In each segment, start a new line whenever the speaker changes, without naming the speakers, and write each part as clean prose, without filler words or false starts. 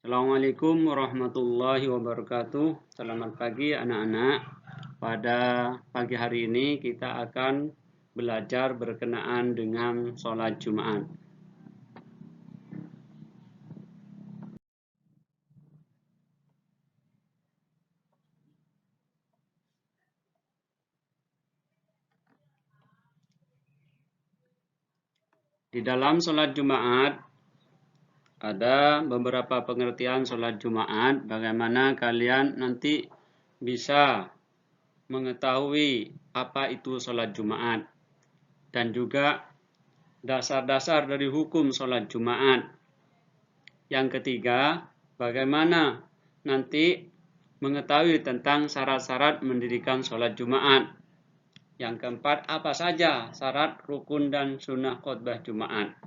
Assalamualaikum warahmatullahi wabarakatuh. Selamat pagi anak-anak. Pada pagi hari ini kita akan belajar berkenaan dengan sholat Jumat. Di dalam sholat Jumat ada beberapa pengertian sholat Jumat. Bagaimana kalian nanti bisa mengetahui apa itu sholat Jumat dan juga dasar-dasar dari hukum sholat Jumat. Yang ketiga, bagaimana nanti mengetahui tentang syarat-syarat mendirikan sholat Jumat. Yang keempat, apa saja syarat rukun dan sunnah khutbah Jumat.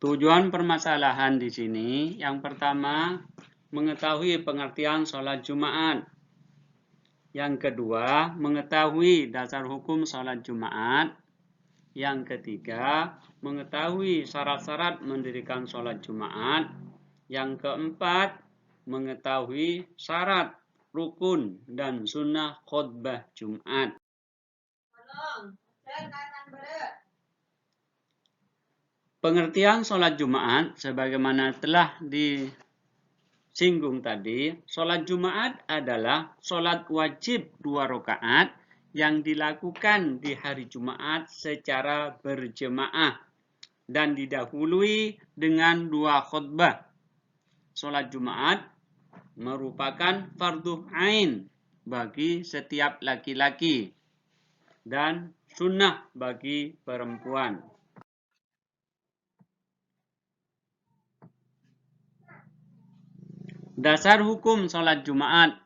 Tujuan permasalahan di sini, yang pertama, mengetahui pengertian sholat Jumat. Yang kedua, mengetahui dasar hukum sholat Jumat. Yang ketiga, mengetahui syarat-syarat mendirikan sholat Jumat. Yang keempat, mengetahui syarat rukun dan sunnah khutbah Jumat. Pengertian sholat Jumat sebagaimana telah disinggung tadi, sholat Jumat adalah sholat wajib 2 rakaat yang dilakukan di hari Jumat secara berjemaah dan didahului dengan 2 khutbah. Sholat Jumat merupakan fardu ain bagi setiap laki-laki dan sunnah bagi perempuan. Dasar hukum sholat Jumat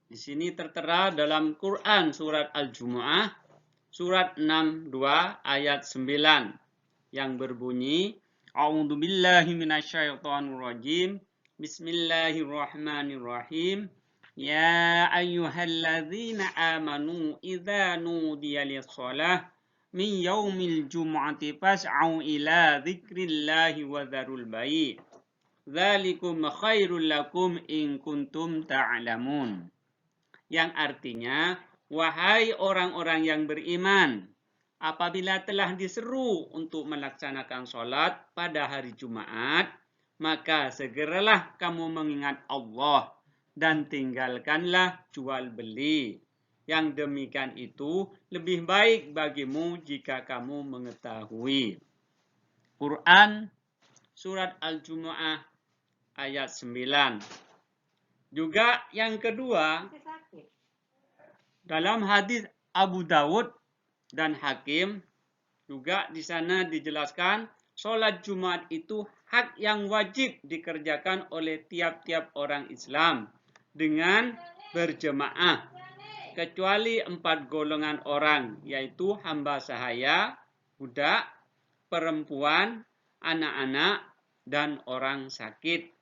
di sini tertera dalam Quran surat Al-Jumu'ah surat 62 ayat 9 yang berbunyi A'udzubillahi minasyaitonirrajim. Bismillahirrahmanirrahim. Ya ayyuhalladzina amanu idza nudiya lis-shalah min yaumil jumu'ati fas'au ila dzikrillahi wa dzarul bai'. Dzalikum khairul lakum in kuntum ta'lamun. Yang artinya, wahai orang-orang yang beriman, apabila telah diseru untuk melaksanakan sholat pada hari Jumat, maka segeralah kamu mengingat Allah dan tinggalkanlah jual beli. Yang demikian itu lebih baik bagimu jika kamu mengetahui. Quran surat Al-Jumu'ah ayat 9. Juga yang kedua, dalam hadis Abu Dawud dan Hakim, juga di sana dijelaskan, sholat Jumat itu hak yang wajib dikerjakan oleh tiap-tiap orang Islam dengan berjemaah, kecuali 4 golongan orang, yaitu hamba sahaya, budak, perempuan, anak-anak, dan orang sakit.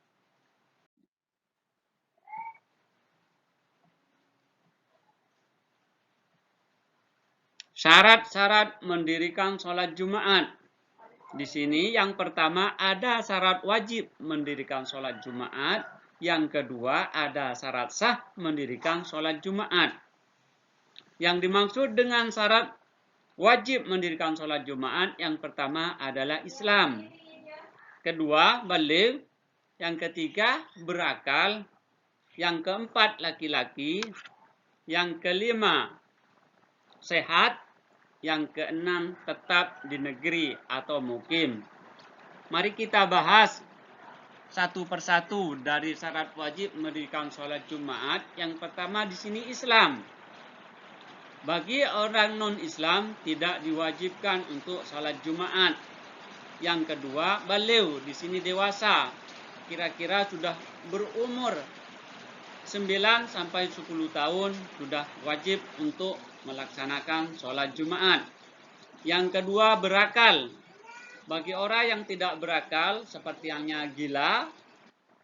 Syarat-syarat mendirikan sholat Jumat. Di sini yang pertama ada syarat wajib mendirikan sholat Jumat. Yang kedua ada syarat sah mendirikan sholat Jumat. Yang dimaksud dengan syarat wajib mendirikan sholat Jumat yang pertama adalah Islam. Kedua, baligh. Yang ketiga, berakal. Yang keempat, laki-laki. Yang kelima, sehat. Yang keenam, tetap di negeri atau mukim. Mari kita bahas satu persatu dari syarat wajib mendirikan sholat Jumat. Yang pertama di sini Islam. Bagi orang non-Islam tidak diwajibkan untuk sholat Jumat. Yang kedua, baligh, di sini dewasa. Kira-kira sudah berumur 9 sampai 10 tahun sudah wajib untuk melaksanakan sholat Jumat. Yang kedua, berakal. Bagi orang yang tidak berakal, seperti halnya gila,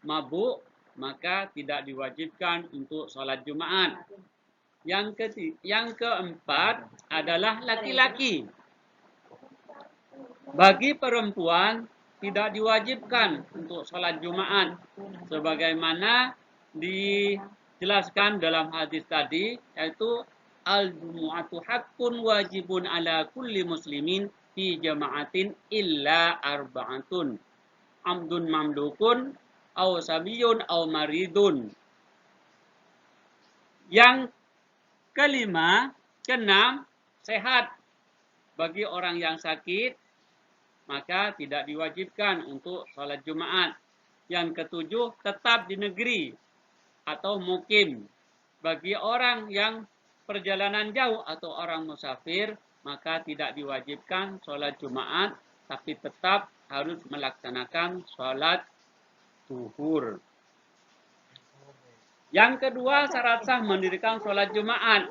mabuk, maka tidak diwajibkan untuk sholat Jumat. Yang keempat adalah laki-laki. Bagi perempuan tidak diwajibkan untuk sholat Jumat, sebagaimana dijelaskan dalam hadis tadi, yaitu al-jumu'atu haqqun wajibun ala kulli muslimin fi jama'atin illa arba'atun. Amdun mamlukun, au sabiyun, au maridun. Yang keenam, sehat. Bagi orang yang sakit, maka tidak diwajibkan untuk sholat Jumat. Yang ketujuh, tetap di negeri atau mukim. Bagi orang yang perjalanan jauh atau orang musafir, maka tidak diwajibkan sholat Jumat, tapi tetap harus melaksanakan sholat zuhur. Yang kedua, syarat sah mendirikan sholat Jumat.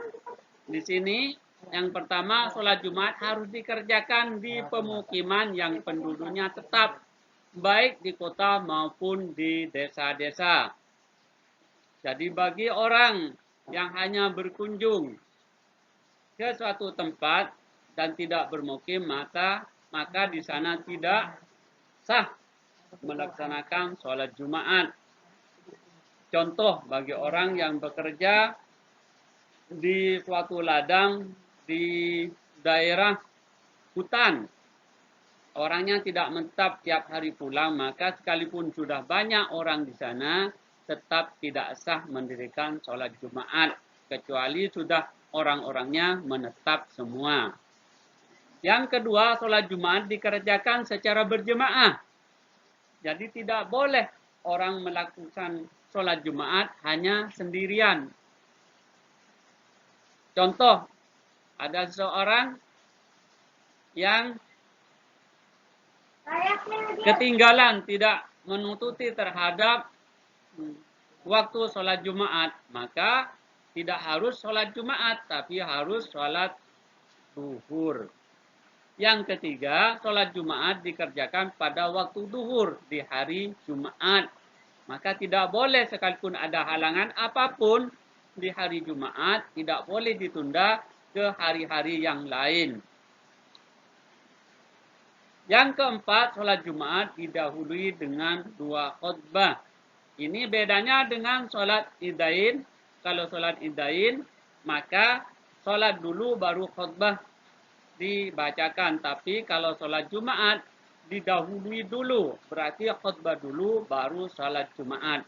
Di sini, yang pertama, sholat Jumat harus dikerjakan di pemukiman yang penduduknya tetap, baik di kota maupun di desa-desa. Jadi bagi orang yang hanya berkunjung ke suatu tempat dan tidak bermukim, maka di sana tidak sah melaksanakan sholat Jumat. Contoh, bagi orang yang bekerja di suatu ladang di daerah hutan, orangnya tidak menetap tiap hari pulang, maka sekalipun sudah banyak orang di sana, tetap tidak sah mendirikan sholat Jumat, kecuali sudah orang-orangnya menetap semua. Yang kedua, sholat Jumat dikerjakan secara berjemaah. Jadi tidak boleh orang melakukan sholat Jumat hanya sendirian. Contoh, ada seseorang yang ketinggalan, tidak menututi terhadap waktu sholat Jumat, maka tidak harus sholat Jumat, tapi harus sholat zuhur. Yang ketiga, sholat Jumat dikerjakan pada waktu zuhur di hari Jumat. Maka tidak boleh sekalipun ada halangan apapun di hari Jumat, tidak boleh ditunda ke hari-hari yang lain. Yang keempat, sholat Jumat didahului dengan 2 khutbah. Ini bedanya dengan sholat Idain. Kalau sholat Idain, maka sholat dulu baru khutbah dibacakan. Tapi kalau sholat Jumat, didahului dulu. Berarti khutbah dulu baru sholat Jumat.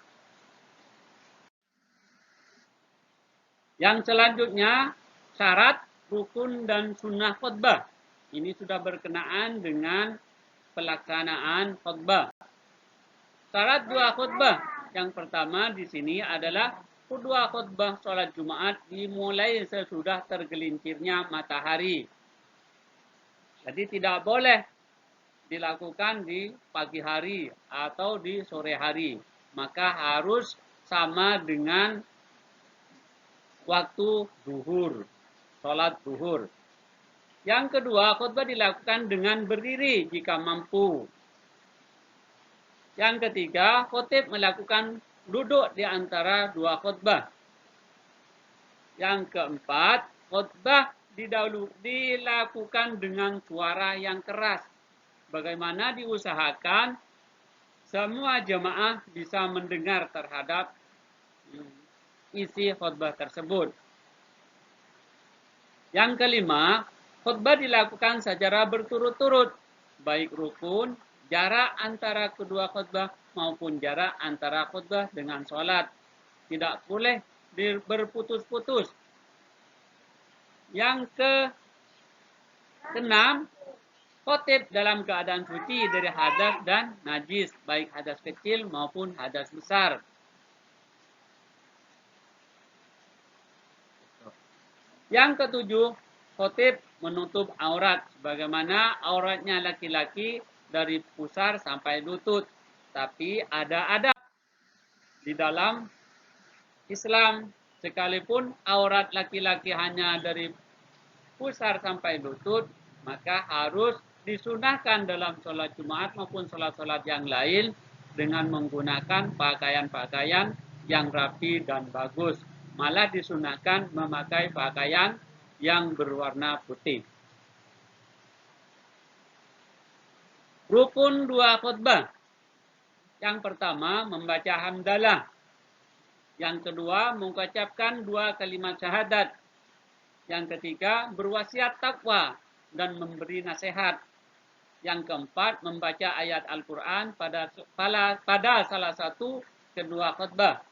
Yang selanjutnya, syarat, rukun, dan sunnah khutbah. Ini sudah berkenaan dengan pelaksanaan khutbah. Syarat 2 khutbah. Yang pertama di sini adalah 2 khutbah sholat Jumat dimulai sesudah tergelincirnya matahari. Jadi tidak boleh dilakukan di pagi hari atau di sore hari. Maka harus sama dengan waktu zuhur, sholat zuhur. Yang kedua, khutbah dilakukan dengan berdiri jika mampu. Yang ketiga, khotib melakukan duduk di antara 2 khutbah. Yang keempat, khutbah dilakukan dengan suara yang keras. Bagaimana diusahakan semua jemaah bisa mendengar terhadap isi khutbah tersebut. Yang kelima, khutbah dilakukan secara berturut-turut, baik rukun, jarak antara kedua khutbah maupun jarak antara khutbah dengan sholat. Tidak boleh berputus-putus. Yang keenam, khotib dalam keadaan suci dari hadas dan najis, baik hadas kecil maupun hadas besar. Yang ketujuh, khotib menutup aurat, sebagaimana auratnya laki-laki dari pusar sampai lutut. Tapi ada adab di dalam Islam, sekalipun aurat laki-laki hanya dari pusar sampai lutut, maka harus disunahkan dalam sholat Jumat maupun sholat-sholat yang lain dengan menggunakan pakaian-pakaian yang rapi dan bagus. malah disunahkan memakai pakaian yang berwarna putih. Rukun 2 khutbah. Yang pertama, membaca hamdalah. Yang kedua, mengucapkan 2 kalimat syahadat. Yang ketiga, berwasiat takwa dan memberi nasihat. Yang keempat, membaca ayat Al-Quran pada salah satu kedua khutbah.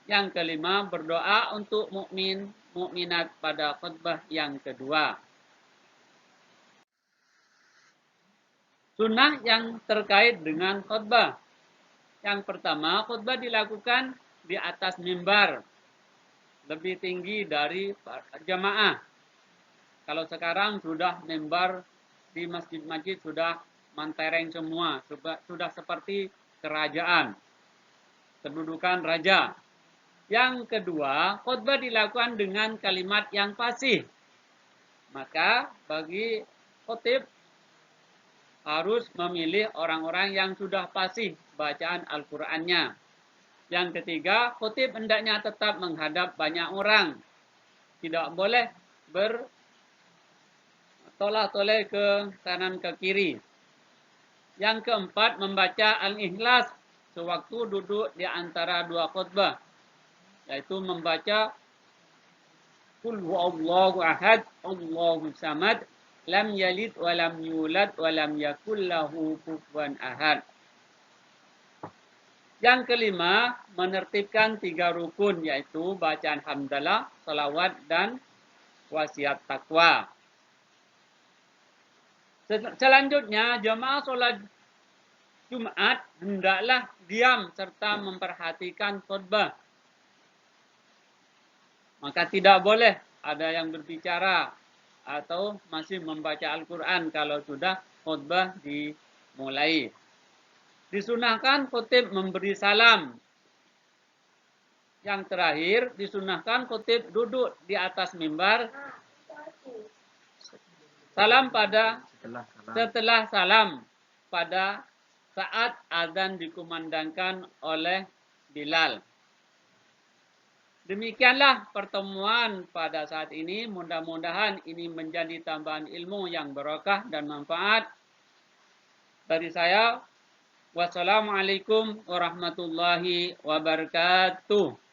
Yang kelima, berdoa untuk mukminat pada khutbah yang kedua. Sunnah yang terkait dengan khutbah. Yang pertama, khutbah dilakukan di atas mimbar, lebih tinggi dari jamaah. Kalau sekarang sudah mimbar di masjid-masjid sudah mentereng semua, sudah seperti kerajaan, kedudukan raja. Yang kedua, khutbah dilakukan dengan kalimat yang fasih. Maka bagi khotib harus memilih orang-orang yang sudah fasih bacaan Al-Qur'annya. Yang ketiga, khotib hendaknya tetap menghadap banyak orang. Tidak boleh bertolak-toleh ke kanan ke kiri. Yang keempat, membaca Al-Ikhlas sewaktu duduk di antara dua khutbah, yaitu membaca Qul huwallahu ahad, Allahu samad, lam yalid wa lam yulad wa lam yakul lahu kufuwan ahad. Yang kelima, menertibkan 3 rukun, yaitu bacaan hamdalah, salawat, dan wasiat takwa. Selanjutnya, jemaah sholat Jumat hendaklah diam serta memperhatikan khutbah. Maka tidak boleh ada yang berbicara atau masih membaca Al-Quran kalau sudah khutbah dimulai. Disunahkan khutib memberi salam. Yang terakhir, disunahkan khutib duduk di atas mimbar setelah salam pada saat azan dikumandangkan oleh Bilal. Demikianlah pertemuan pada saat ini. Mudah-mudahan ini menjadi tambahan ilmu yang berkah dan manfaat. Dari saya, wassalamualaikum warahmatullahi wabarakatuh.